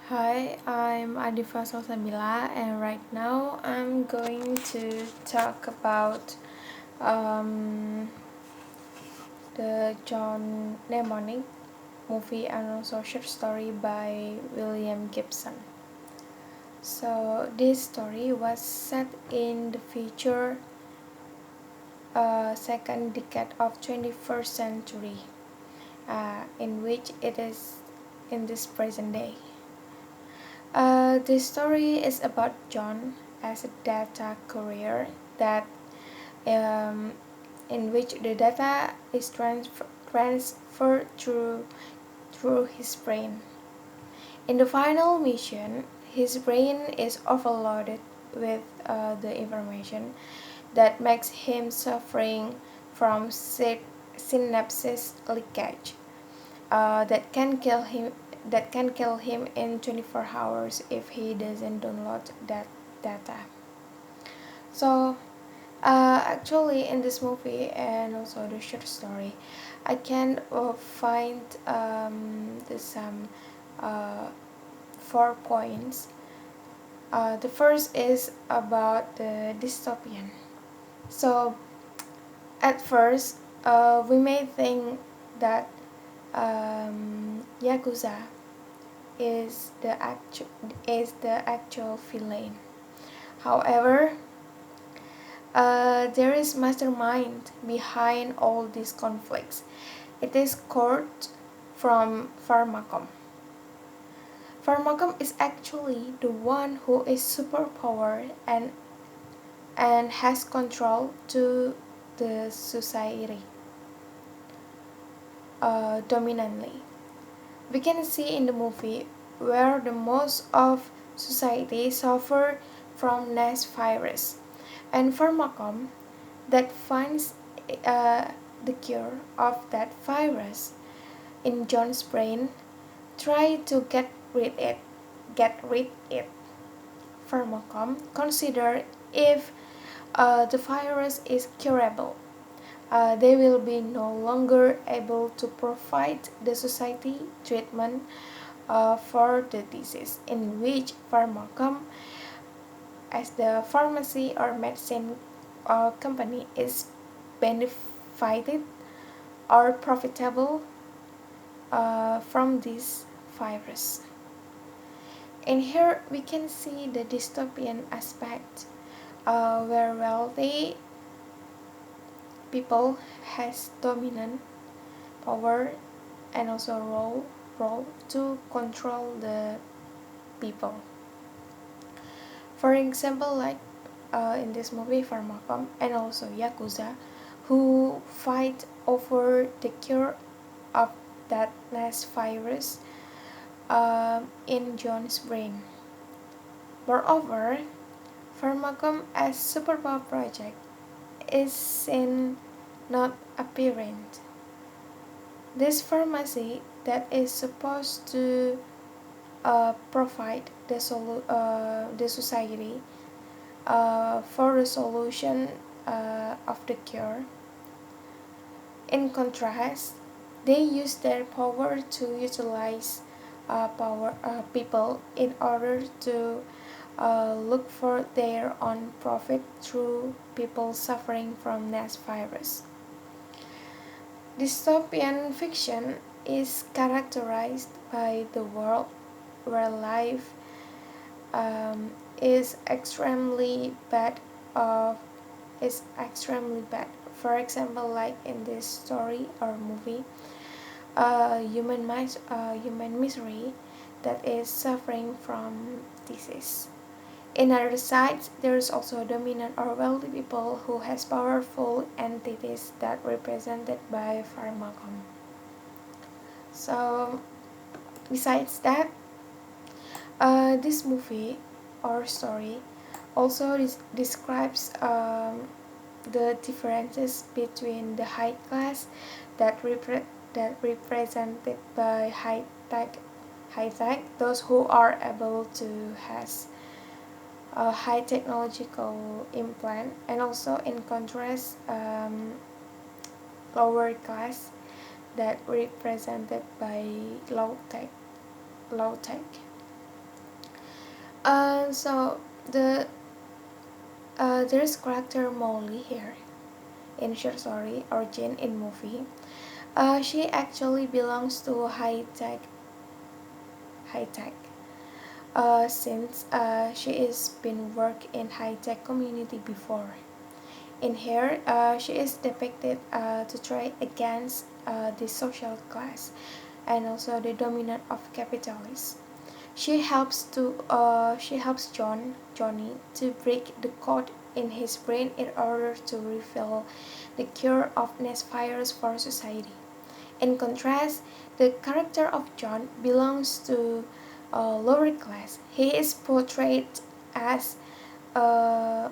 Hi, I'm Adifa Salsabila, and right now I'm going to talk about um, the John Mnemonic movie and also short story by William Gibson. So this story was set in the future second decade of 21st century, in which it is in this present day. The story is about John as a data courier that um, in which the data is transferred through his brain. In the final mission, his brain is overloaded with the information that makes him suffering from synapses leakage that can kill him in 24 hours if he doesn't download that data. So actually in this movie and also the short story, I can find the some uh, 4 points. The first is about the dystopian. So at first, we may think that Yakuza is the actual villain. However, there is mastermind behind all these conflicts. It is Kurt from Pharmacom. Pharmacom is actually the one who is superpowered and has control to the society dominantly. We can see in the movie where the most of society suffer from nest virus and pharmacom that finds uh, the cure of that virus in John's brain try to get rid it. Pharmacom consider if the virus is curable, they will be no longer able to provide the society treatment for the disease, in which pharmacom as the pharmacy or medicine company is benefited or profitable from this virus. In here we can see the dystopian aspect where wealthy people has dominant power and also role to control the people. For example, like in this movie Pharmacom and also Yakuza, who fight over the cure of that nest virus in John's brain. Moreover, Pharmacom as superpower project is seen not apparent. This pharmacy that is supposed to provide the society for the solution of the cure. In contrast, they use their power to utilize power people in order to look for their own profit through people suffering from nest virus. Dystopian fiction is characterized by the world where life is extremely bad of is extremely bad. For example, like in this story or movie, human misery that is suffering from disease. In other sides, there is also dominant or wealthy people who has powerful entities that represented by pharmacom. So, besides that, this movie or story also describes the differences between the high class that represented by high tech, those who are able to has a high technological implant, and also in contrast lower class that represented by low tech. So there's character Molly here in short story or Jane in movie. She actually belongs to high tech. Since she is been work in high tech community before. In here, she is depicted to try against the social class and also the dominant of capitalists. She helps Johnny to break the code in his brain in order to reveal the cure of next virus for society. In contrast, the character of John belongs to a lower class. He is portrayed as a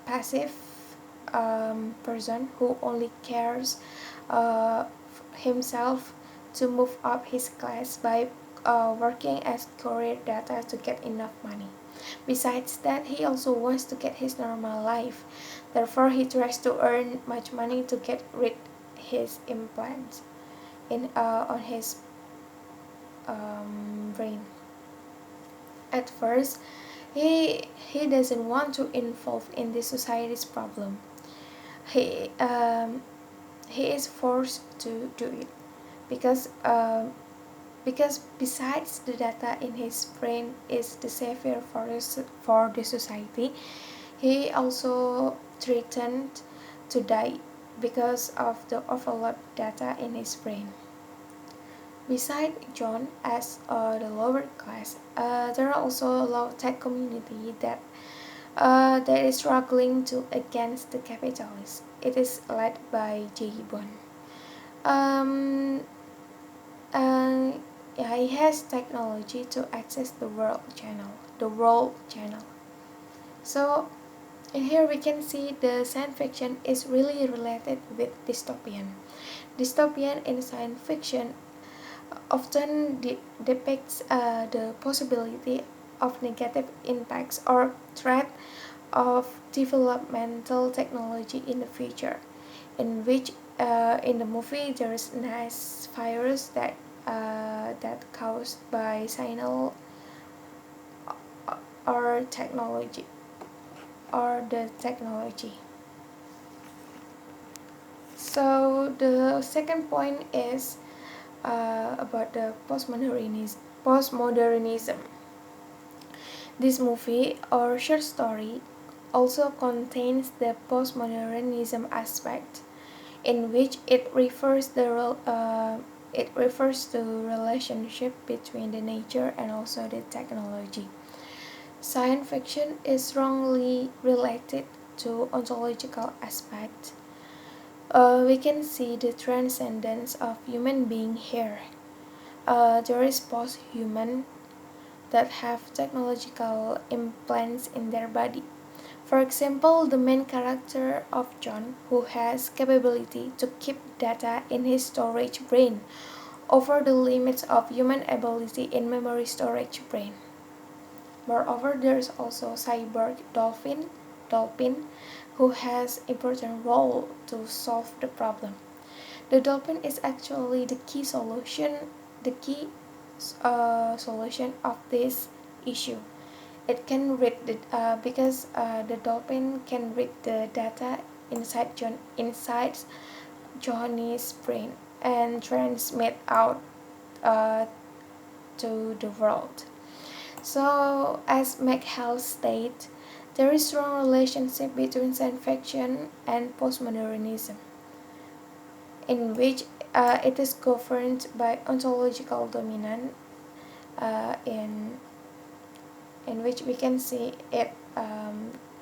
passive person who only cares uh, himself to move up his class by working as courier data to get enough money. Besides that, he also wants to get his normal life. Therefore, he tries to earn much money to get rid his implants in on his brain. At first, he doesn't want to involve in the society's problem. He um, he is forced to do it because because besides the data in his brain is the savior for the society, he also threatened to die because of the overload data in his brain. Beside John as the lower class, there are also a low tech community that is struggling to against the capitalists. It is led by Gibbon. Um, uh, yeah, he has technology to access the world channel. So in here we can see the science fiction is really related with dystopian. Dystopian in science fiction often depicts the possibility of negative impacts or threat of developmental technology in the future, in which in the movie there is nice virus that caused by signal or technology or the technology. So the second point is about the postmodernism. This movie or short story also contains the postmodernism aspect, in which it refers to relationship between the nature and also the technology. Science fiction is strongly related to ontological aspect. We can see the transcendence of human being here. There is post-human that have technological implants in their body. For example, the main character of John, who has capability to keep data in his storage brain over the limits of human ability in memory storage brain. Moreover, there is also cyborg dolphin, who has important role to solve the problem. The dolphin is actually the key solution of this issue. It can read because the dolphin can read the data inside Johnny's brain and transmit out uh, to the world. So, as McHale stated, there is strong relationship between science fiction and postmodernism, in which it is governed by ontological dominant in which we can see it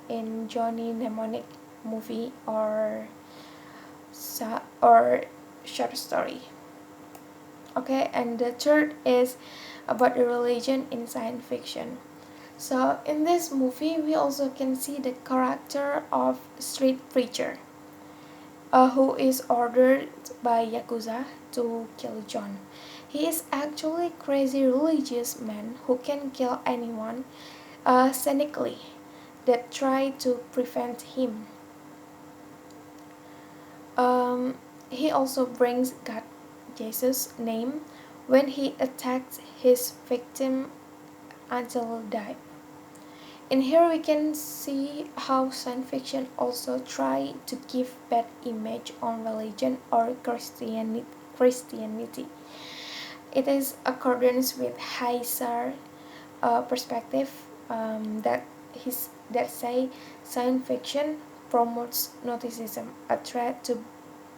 in Johnny Mnemonic movie or short story. Okay, and the third is about the religion in science fiction. So in this movie, we also can see the character of street preacher, who is ordered by Yakuza to kill John. He is actually crazy religious man who can kill anyone cynically that try to prevent him. He also brings God Jesus' name when he attacks his victim until die. In here we can see how science fiction also try to give bad image on religion or Christianity. It is accordance with Heiser perspective that say science fiction promotes Gnosticism, a threat to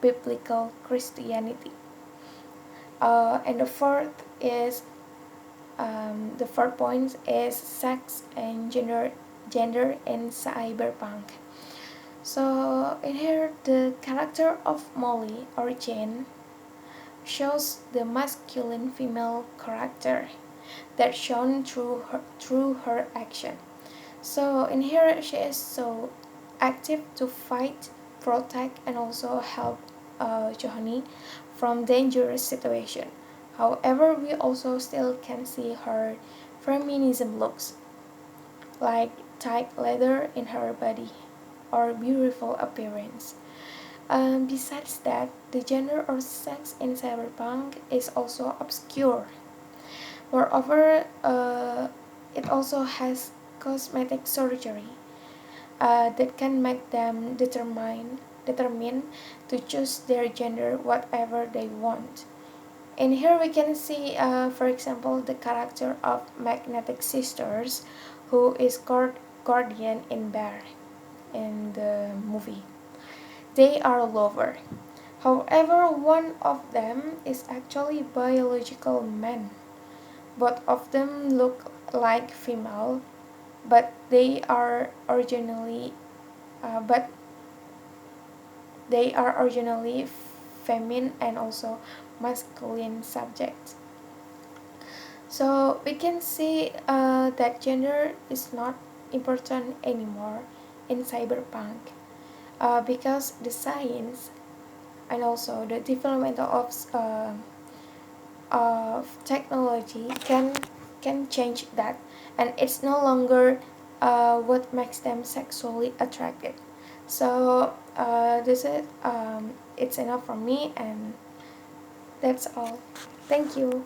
biblical Christianity. And the fourth point is sex and gender in cyberpunk. So in here, the character of Molly or Jane shows the masculine female character that shown through her action. So in here, she is so active to fight, protect, and also help Johnny from dangerous situation. However, we also still can see her feminism looks, like tight leather in her body or beautiful appearance. Besides that, the gender or sex in cyberpunk is also obscure. Moreover, it also has cosmetic surgery that can make them determine to choose their gender whatever they want. In here we can see, for example, the character of Magnetic Sisters, who is guardian in Bear in the movie. They are lovers. However, one of them is actually biological man. Both of them look like female, but but they are originally feminine and also masculine subjects. So we can see that gender is not important anymore in cyberpunk because the science and also the development of technology can change that, and it's no longer what makes them sexually attracted. So this is it's enough for me, and that's all. Thank you.